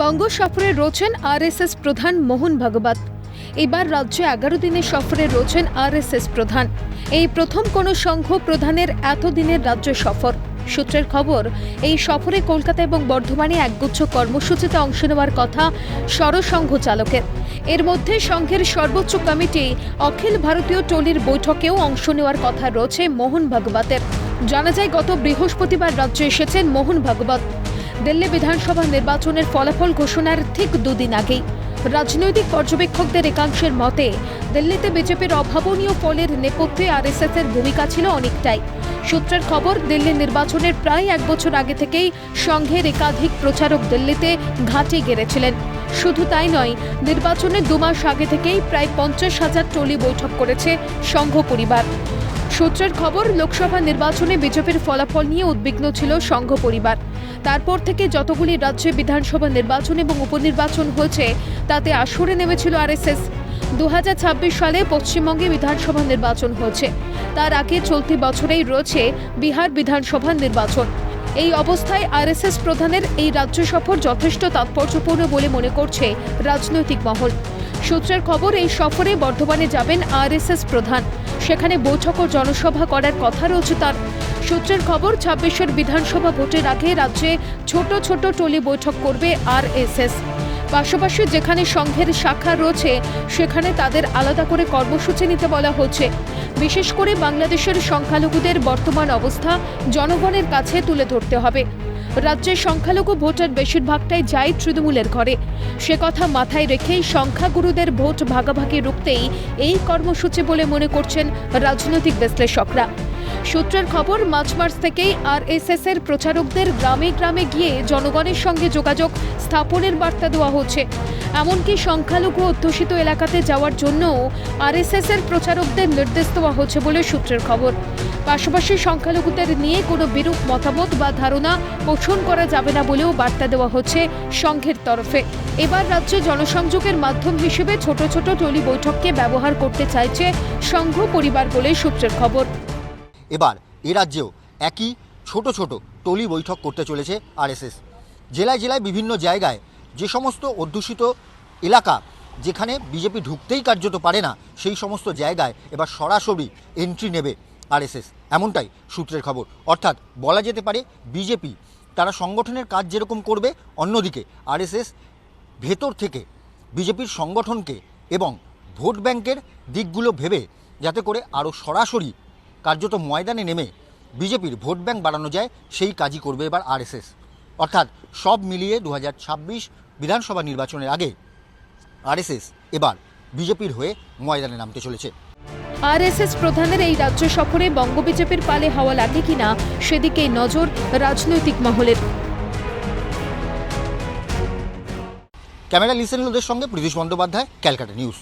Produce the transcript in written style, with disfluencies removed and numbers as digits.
বঙ্গ সফরে রয়েছেন আরএসএস প্রধান মোহন ভাগবত। এবার রাজ্যে 11 দিনের সফরে রয়েছেন আরএসএস প্রধান। এই প্রথম কোনো সংঘ প্রধানের এতদিনের রাজ্য সফর। সূত্রের খবর, এই সফরে কলকাতা এবং বর্ধমানে একগুচ্ছ কর্মসূচিতে অংশ নেওয়ার কথা সরসংঘ চালকের। এর মধ্যে সংঘের সর্বোচ্চ কমিটি অখিল ভারতীয় টলির বৈঠকেও অংশ নেওয়ার কথা রয়েছে মোহন ভাগবতের। জানা যায়, গত বৃহস্পতিবার রাজ্যে এসেছেন মোহন ভাগবত। দিল্লি বিধানসভা নির্বাচনের ফলাফল ঘোষণার ঠিক দুদিন আগেই রাজনৈতিক পর্যবেক্ষকদের একাংশের মতে দিল্লিতে বিজেপির অভাবনীয় ফলের নেপথ্যে আরএসএসের ভূমিকা ছিল অনেকটাই। সূত্রের খবর, দিল্লি নির্বাচনের প্রায় এক বছর আগে থেকেই সংঘের একাধিক প্রচারক দিল্লিতে ঘাঁটি গেড়েছিলেন। শুধু তাই নয়, নির্বাচনের 2 মাস আগে থেকেই প্রায় 50,000 টলি বৈঠক করেছে সংঘ পরিবার। সূত্রের খবর, লোকসভা নির্বাচনে বিজেপির ফলাফল নিয়ে উদ্বিগ্ন ছিল সংঘ পরিবার। তারপর থেকে যতগুলি রাজ্যে বিধানসভা নির্বাচন এবং উপনির্বাচন হয়েছে, তাতে আসরে নেমেছিল আরএসএস। 2026 সালে পশ্চিমবঙ্গে বিধানসভা নির্বাচন হয়েছে। তার আগে চলতি বছরেই রয়েছে বিহার বিধানসভা নির্বাচন। এই অবস্থায় আরএসএস প্রধানের এই রাজ্য সফর যথেষ্ট তাৎপর্যপূর্ণ বলে মনে করছে রাজনৈতিক মহল। সূত্রের খবর, এই সফরে বর্ধমানে যাবেন আরএসএস প্রধান। সেখানে বৈঠক ও জনসভা করার কথা রয়েছে তার। সূত্রের খবর, 26-এর বিধানসভা ভোটের আগে রাজ্যে ছোট ছোট টলি বৈঠক করবে আরএসএস। পাশাপাশি যেখানে সংঘের শাখা রয়েছে, সেখানে তাদের আলাদা করে কর্মসূচি নিতে বলা হচ্ছে। বিশেষ করে বাংলাদেশের সংখ্যালঘুদের বর্তমান অবস্থা জনগণের কাছে তুলে ধরতে হবে। রাজ্যের সংখ্যালঘু ভোটার বেশিরভাগটাই যায় তৃণমূলের ঘরে। সে কথা মাথায় রেখেই সংখ্যাগুরুদের ভোট ভাগাভাগি রুখতেই এই কর্মসূচি বলে মনে করছেন রাজনৈতিক বিশ্লেষকরা। সূত্রের খবর, মার্চ মাস থেকেই আরএসএস এর প্রচারকদের গ্রামে গ্রামে গিয়ে জনগণের সঙ্গে যোগাযোগ স্থাপনের বার্তা দেওয়া হচ্ছে। এমনকি সংখ্যালঘু অধ্যুষিত এলাকাতে যাওয়ার জন্যও আরএসএস এর প্রচারকদের নির্দেশ দেওয়া হচ্ছে বলে সূত্রের খবর। পাশাপাশি সংখ্যালঘুদের নিয়ে কোনো বিরূপ মতামত বা ধারণা পোষণ করা যাবে না বলেও বার্তা দেওয়া হচ্ছে সংঘের তরফে। এবার রাজ্যে জনসংযোগের মাধ্যম হিসেবে ছোট ছোট টলি বৈঠককে ব্যবহার করতে চাইছে সংঘ পরিবার বলে সূত্রের খবর। এবার এ রাজ্যেও একই ছোট ছোট টলি বৈঠক করতে চলেছে আরএসএস। জেলায় জেলায় বিভিন্ন জায়গায় যে সমস্ত অধ্যুষিত এলাকা যেখানে বিজেপি ঢুকতেই কার্যত পারে না, সেই সমস্ত জায়গায় এবার সরাসরি এন্ট্রি নেবে আরএসএস, এমনটাই সূত্রের খবর। অর্থাৎ বলা যেতে পারে, বিজেপি তারা সংগঠনের কাজ যেরকম করবে, অন্যদিকে আরএসএস ভেতর থেকে বিজেপির সংগঠনকে এবং ভোট ব্যাংকের দিকগুলো ভেবে যাতে করে আরও সরাসরি কার্যত ময়দানে নেমে বিজেপির ভোট ব্যাংক বাড়ানো যায়, সেই কাজই করবে এবার আরএসএস। অর্থাৎ সব মিলিয়ে 2026 বিধানসভা নির্বাচনের আগে আরএসএস এবার বিজেপির হয়ে ময়দানে নামতে চলেছে। আরএসএস প্রধানের এই রাজ্য সফরে বঙ্গ বিজেপির পালে হাওয়া লাগে কিনা, সেদিকেই নজর রাজনৈতিক মহলের। ক্যামেরা লিসেনদের সঙ্গে প্রীতিশ বন্দ্যোপাধ্যায়, ক্যালকাটা নিউজ।